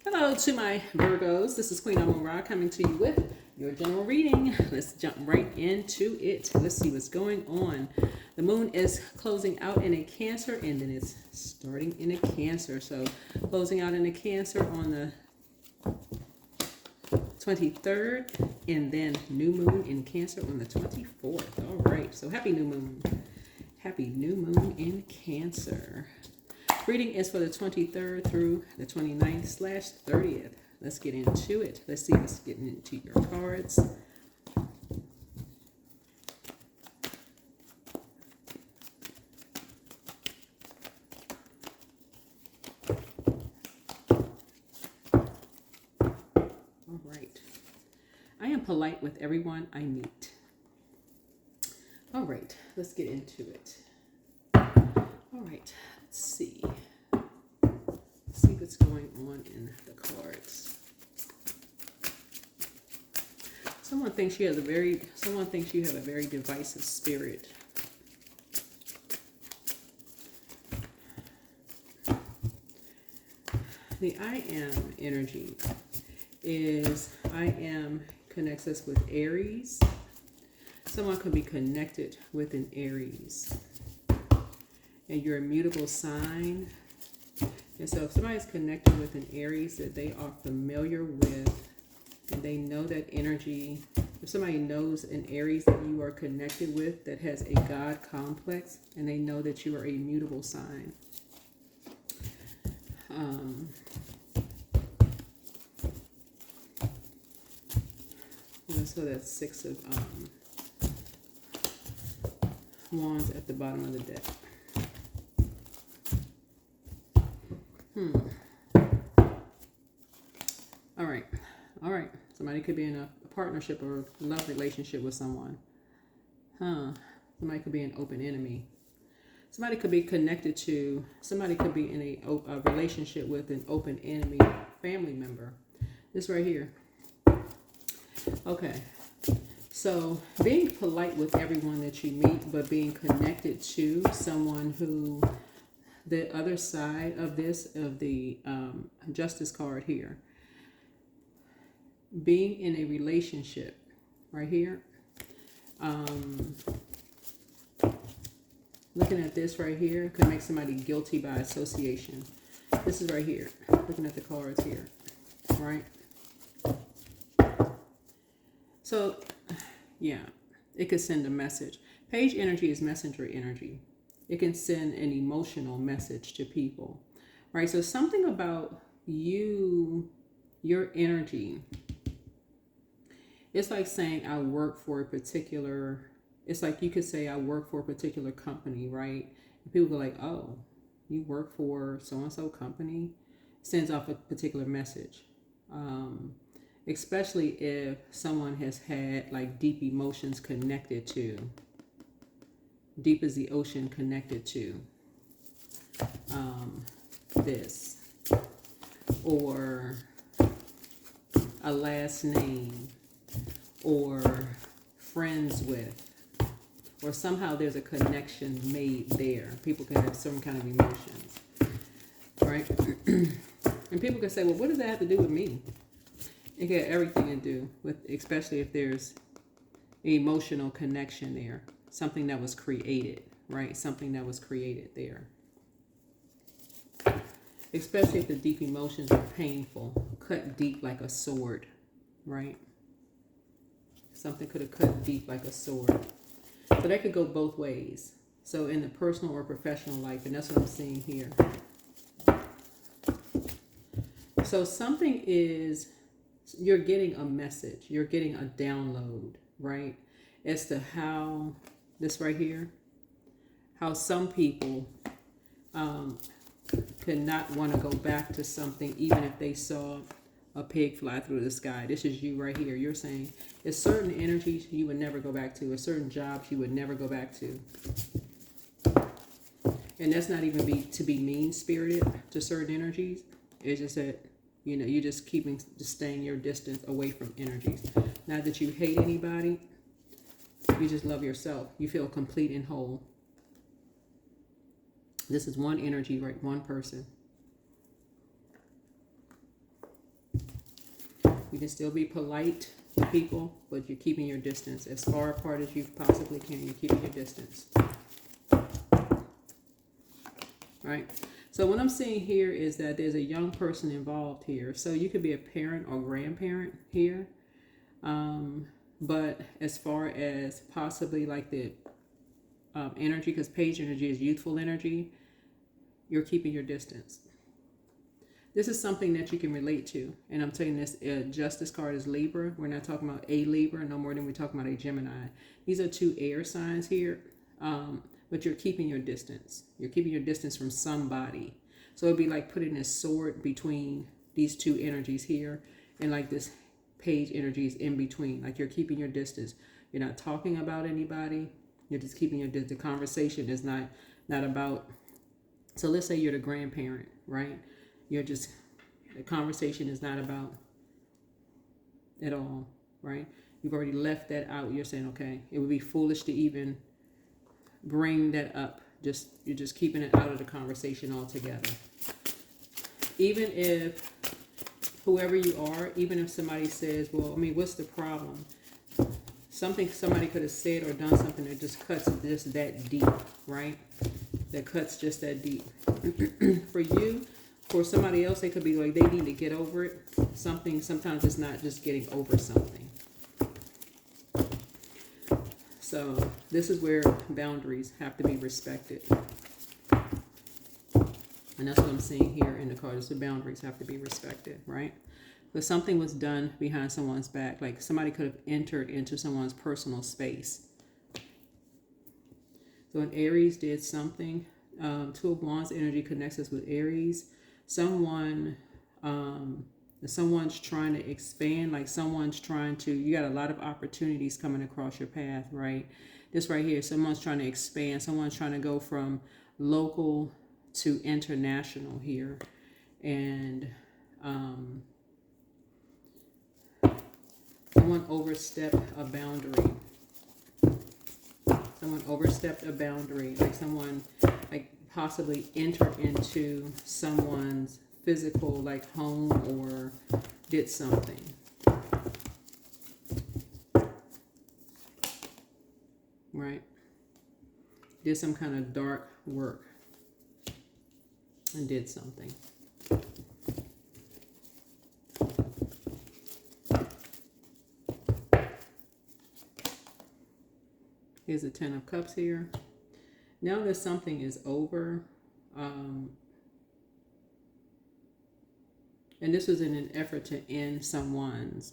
Hello to my Virgos. This is Queen Amun Ra coming to you with your general reading. Let's jump right into it. Let's see what's going on. The moon is closing out in a Cancer and then it's starting in a Cancer. So closing out in a Cancer on the 23rd and then new moon in Cancer on the 24th. All right. So happy new moon. Happy new moon in Cancer. Reading is for the 23rd through the 29th/30th. Let's get into it. Let's see what's getting into your cards. All right. I am polite with everyone I meet. All right. Let's get into it. All right. Let's see. What's going on in the cards. Someone thinks you have a very divisive spirit. The I am energy is I am connects us with Aries. Someone could be connected with an Aries. And your immutable sign. And so if somebody's connected with an Aries that they are familiar with, and they know that energy, if somebody knows an Aries that you are connected with that has a God complex, and they know that you are a mutable sign. So that's 6 of Wands at the bottom of the deck. All right. Somebody could be in a partnership or love relationship with someone. Somebody could be an open enemy. Somebody could be somebody could be in a relationship with an open enemy family member. This right here. Okay. So being polite with everyone that you meet, but being connected to someone who, the other side of this, of the Justice card here, being in a relationship right here, looking at this right here could make somebody guilty by association. This is right here, looking at the cards here, right? So yeah, it could send a message. Page energy is messenger energy. It can send an emotional message to people, right? So something about you, your energy, it's like saying I work for a particular, it's like you could say I work for a particular company, right? And people go like, oh, you work for so-and-so company? Sends off a particular message. Especially if someone has had like deep emotions connected to, deep as the ocean connected to this, or a last name, or friends with, or somehow there's a connection made there. People can have some kind of emotions, right? And people can say, well, what does that have to do with me? It can have everything to do with, especially if there's an emotional connection there. Something that was created, right? Something that was created there. Especially if the deep emotions are painful, cut deep like a sword, right? Something could have cut deep like a sword. But that could go both ways. So in the personal or professional life, and that's what I'm seeing here. So something is, you're getting a message, you're getting a download, right? As to how, this right here, how some people could not want to go back to something even if they saw a pig fly through the sky. This is you right here. You're saying there's certain energies you would never go back to, or certain jobs you would never go back to. And that's not even to be mean-spirited to certain energies. It's just that, you know, you're just staying your distance away from energies. Not that you hate anybody. You just love yourself. You feel complete and whole. This is one energy, right? One person. You can still be polite to people, but you're keeping your distance. As far apart as you possibly can, you're keeping your distance. Right? So what I'm seeing here is that there's a young person involved here. So you could be a parent or grandparent here. But as far as possibly like the energy, because page energy is youthful energy, you're keeping your distance. This is something that you can relate to. And I'm telling this Justice card is Libra. We're not talking about a Libra no more than we're talking about a Gemini. These are two air signs here. But you're keeping your distance. You're keeping your distance from somebody. So it'd be like putting a sword between these two energies here. And like this page energy is in between. Like you're keeping your distance. You're not talking about anybody. You're just keeping your distance. The conversation is not about. So let's say you're the grandparent, right? You're just, the conversation is not about at all, right? You've already left that out. You're saying, okay, it would be foolish to even bring that up. You're just keeping it out of the conversation altogether. Even if whoever you are, even if somebody says, well, I mean, what's the problem? Somebody could have said or done something that just cuts just that deep, right? That cuts just that deep. For you, for somebody else, they could be like, they need to get over it. Sometimes it's not just getting over something. So this is where boundaries have to be respected. And that's what I'm seeing here in the cards. The boundaries have to be respected, right? Because something was done behind someone's back. Like somebody could have entered into someone's personal space. So when Aries did something, Two of Wands energy connects us with Aries. Someone's trying to expand, like someone's trying to, you got a lot of opportunities coming across your path, right? This right here, someone's trying to expand, someone's trying to go from local to international here. And someone overstepped a boundary. Someone overstepped a boundary, like someone like possibly entered into someone's physical like home or did something. Right? Did some kind of dark work and did something. Here's the 10 of Cups here. Now that something is over, and this was in an effort to end someone's,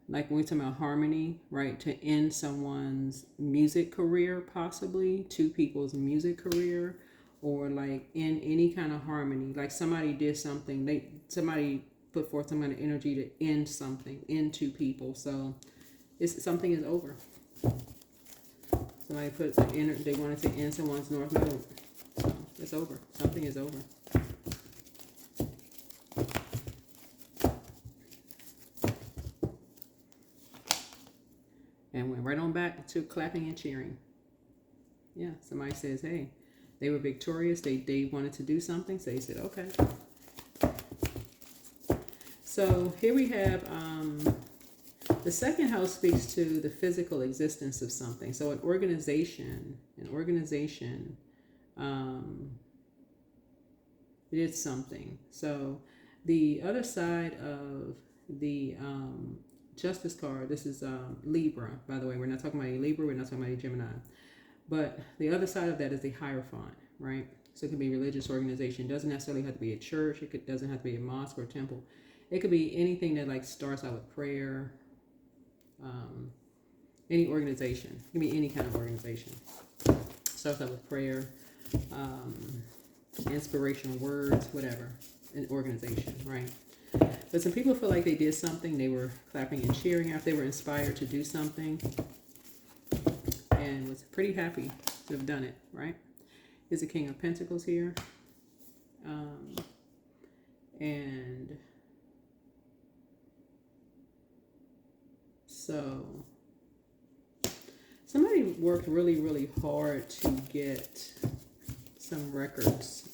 like when we talk about harmony, right? To end someone's music career, possibly two people's music career, or like in any kind of harmony. Like somebody did something, somebody put forth some kind of energy to end something, end two people. So something is over. Somebody put they wanted to end someone's North Node. So it's over. Something is over. And went right on back to clapping and cheering. Yeah, somebody says, hey, they were victorious. They wanted to do something. So they said, okay. So here we have the second house speaks to the physical existence of something. So an organization did something. So the other side of the Justice card, this is Libra, by the way. We're not talking about a Libra, we're not talking about a Gemini. But the other side of that is the Hierophant, right? So it could be a religious organization. It doesn't necessarily have to be a church. Doesn't have to be a mosque or a temple. It could be anything that like starts out with prayer. Any organization. It can be any kind of organization. Starts out with prayer, inspirational words, whatever. An organization, right? But some people feel like they did something. They were clapping and cheering after they were inspired to do something. And was pretty happy to have done it, right? Here's the King of Pentacles here. And so somebody worked really, really hard to get some records.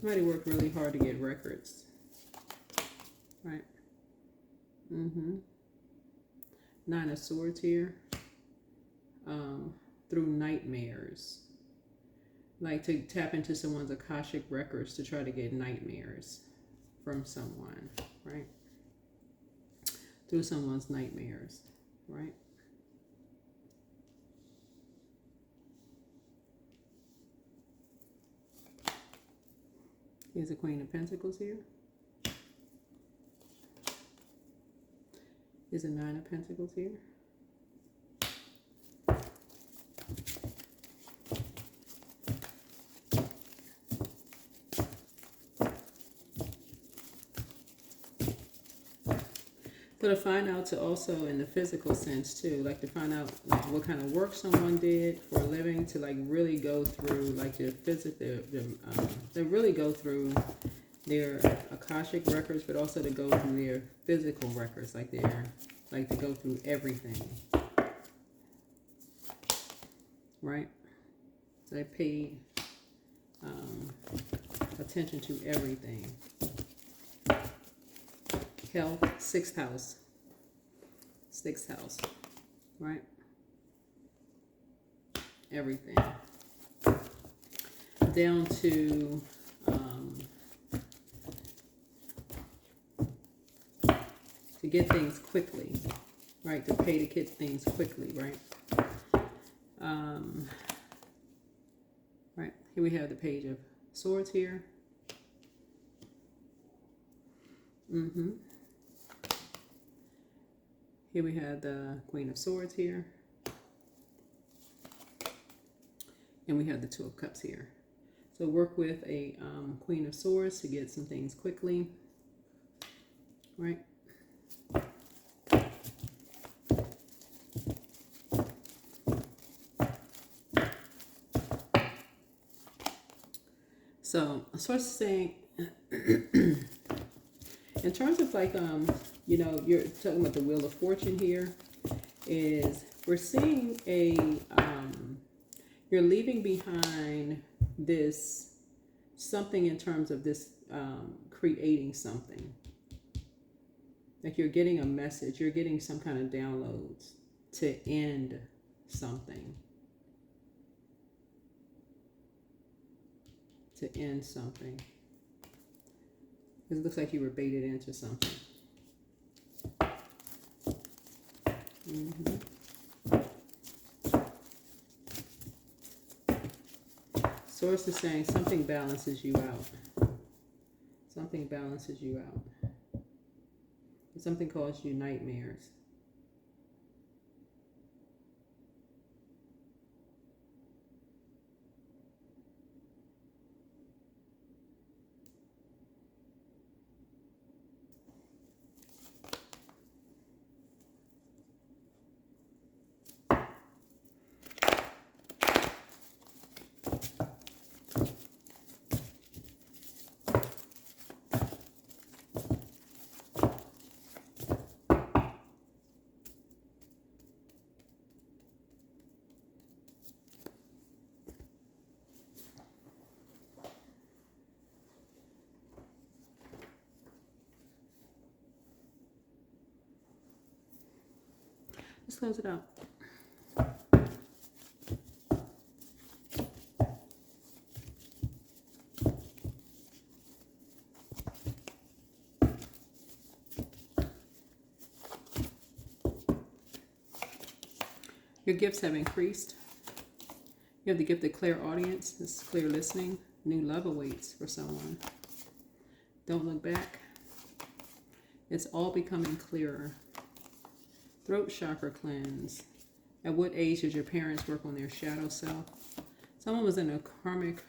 Somebody worked really hard to get records. Right? Nine of Swords here. Through nightmares. Like to tap into someone's Akashic records to try to get nightmares from someone, right? Through someone's nightmares, right? Here's the Queen of Pentacles here. Here's a Nine of Pentacles here. So to find out to also in the physical sense too, like to find out like what kind of work someone did for a living, to like really go through like their physical, to really go through their Akashic records, but also to go through their physical records, like to go through everything, right? So they paid attention to everything. Health, sixth house, right? Everything. Down to get things quickly, right? To pay to get things quickly, right? Right, here we have the Page of Swords here. Here we have the Queen of Swords here. And we have the Two of Cups here. So work with a Queen of Swords to get some things quickly, right? So I was saying, in terms of like, you know, you're talking about the Wheel of Fortune here, is we're seeing a, you're leaving behind this, something in terms of this, creating something. Like you're getting a message, you're getting some kind of downloads to end something. To end something. It looks like you were baited into something. Source is saying something balances you out. Something balances you out. Something causes you nightmares. Let's close it out. Your gifts have increased. You have the gift of clairaudience. This is clear listening. New love awaits for someone. Don't look back. It's all becoming clearer. Throat chakra cleanse. At what age did your parents work on their shadow self? Someone was in a karmic...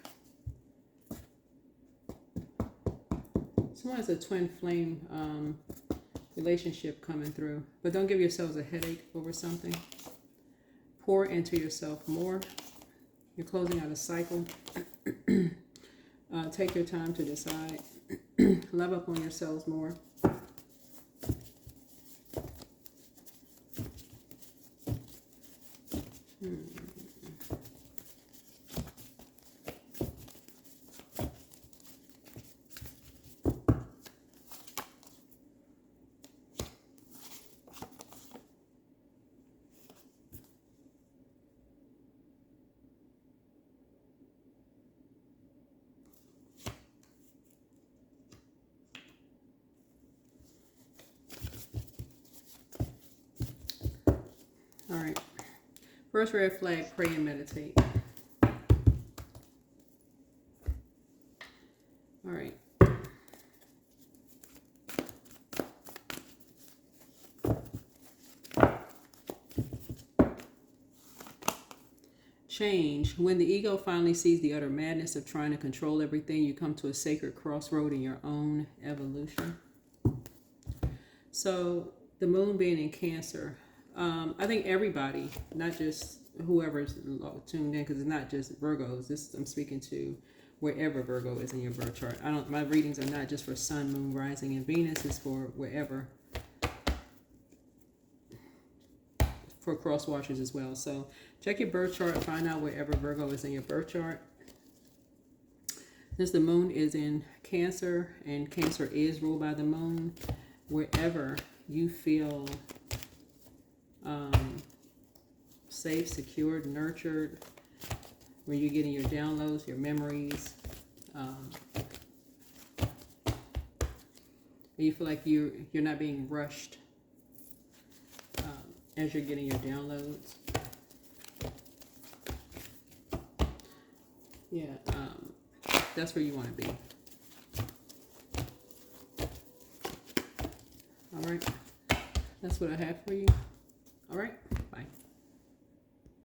Someone has a twin flame relationship coming through. But don't give yourselves a headache over something. Pour into yourself more. You're closing out a cycle. Take your time to decide. Love up on yourselves more. First red flag, pray and meditate. All right. Change. When the ego finally sees the utter madness of trying to control everything, you come to a sacred crossroad in your own evolution. So the moon being in Cancer, I think everybody, not just whoever's tuned in, because it's not just Virgos. This I'm speaking to wherever Virgo is in your birth chart. My readings are not just for Sun, Moon, Rising, and Venus. It's for wherever. For cross watchers as well. So check your birth chart, find out wherever Virgo is in your birth chart. Since the moon is in Cancer, and Cancer is ruled by the moon, wherever you feel safe, secured, nurtured, where you're getting your downloads, your memories, and you feel like you're not being rushed as you're getting your downloads. Yeah, that's where you want to be. All right, that's what I have for you. All right.